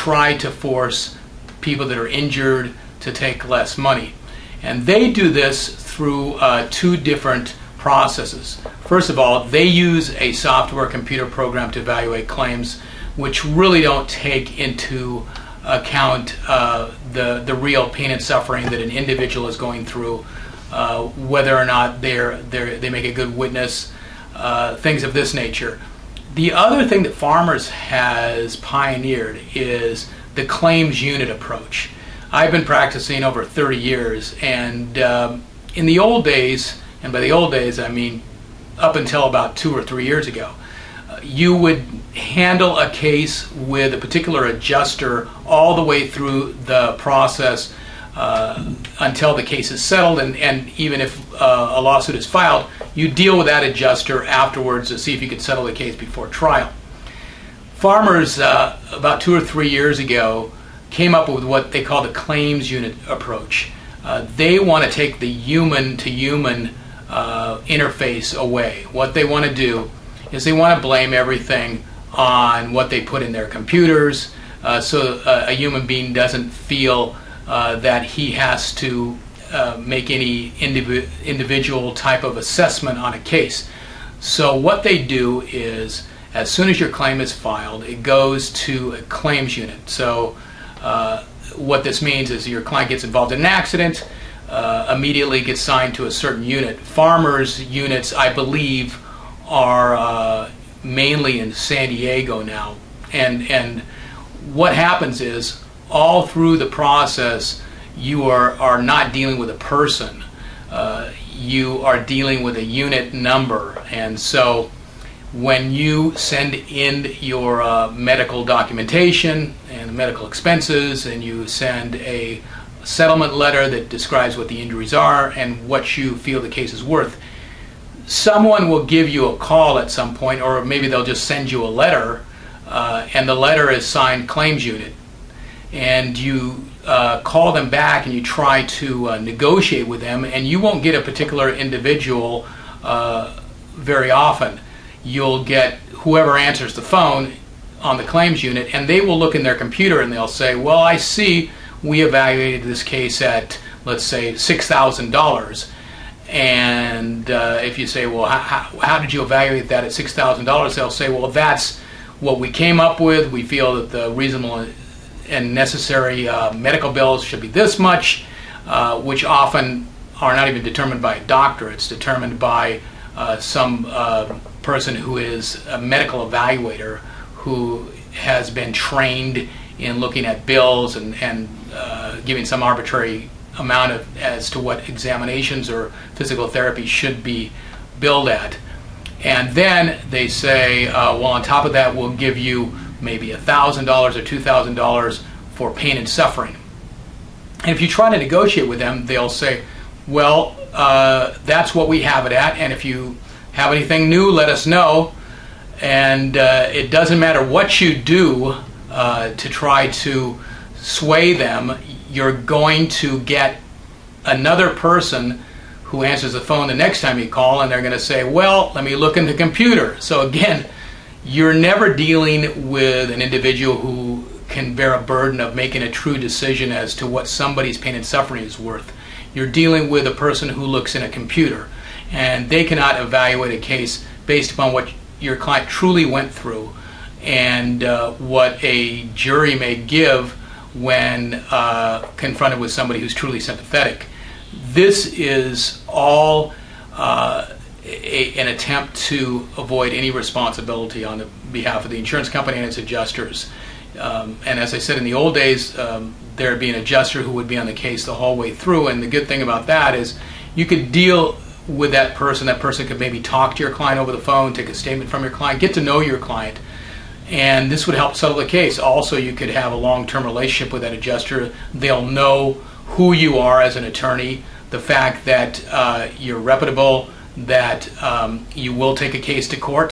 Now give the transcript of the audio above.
try to force people that are injured to take less money. And they do this through two different processes. First of all, they use a software computer program to evaluate claims which really don't take into account the real pain and suffering that an individual is going through, whether or not they make a good witness, things of this nature. The other thing that Farmers has pioneered is the claims unit approach. I've been practicing over 30 years, and in the old days, and by the old days I mean up until about 2 or 3 years ago, you would handle a case with a particular adjuster all the way through the process until the case is settled, and even if a lawsuit is filed, you deal with that adjuster afterwards to see if you can settle the case before trial. Farmers, about 2 or 3 years ago, came up with what they call the claims unit approach. They want to take the human-to-human interface away. What they want to do is they want to blame everything on what they put in their computers, so a human being doesn't feel that he has to make any individual type of assessment on a case. So what they do is, as soon as your claim is filed, it goes to a claims unit. So what this means is your client gets involved in an accident, immediately gets signed to a certain unit. Farmers units, I believe, are mainly in San Diego now, and what happens is all through the process you are not dealing with a person, you are dealing with a unit number. And so when you send in your medical documentation and medical expenses, and you send a settlement letter that describes what the injuries are and what you feel the case is worth, someone will give you a call at some point, or maybe they'll just send you a letter, and the letter is signed claims unit, and you call them back and you try to negotiate with them, and you won't get a particular individual very often. You'll get whoever answers the phone on the claims unit, and they will look in their computer and they'll say, well, I see we evaluated this case at, let's say, $6,000. And if you say, well, how did you evaluate that at $6,000? They'll say, well, that's what we came up with. We feel that the reasonable and necessary medical bills should be this much, which often are not even determined by a doctor. It's determined by some person who is a medical evaluator who has been trained in looking at bills and giving some arbitrary amount as to what examinations or physical therapy should be billed at. And then they say, well, on top of that, we'll give you maybe $1,000 or $2,000 for pain and suffering. And if you try to negotiate with them, they'll say, well, that's what we have it at, and if you have anything new, let us know. And it doesn't matter what you do to try to sway them, you're going to get another person who answers the phone the next time you call, and they're going to say, well, let me look in the computer. So again, you're never dealing with an individual who can bear a burden of making a true decision as to what somebody's pain and suffering is worth. You're dealing with a person who looks in a computer, and they cannot evaluate a case based upon what your client truly went through and what a jury may give when confronted with somebody who's truly sympathetic. This is all an attempt to avoid any responsibility on the behalf of the insurance company and its adjusters. And as I said, in the old days, there'd be an adjuster who would be on the case the whole way through, and the good thing about that is you could deal with that person. That person could maybe talk to your client over the phone, take a statement from your client, get to know your client, and this would help settle the case. Also, you could have a long-term relationship with that adjuster. They'll know who you are as an attorney, the fact that you're reputable, that you will take a case to court.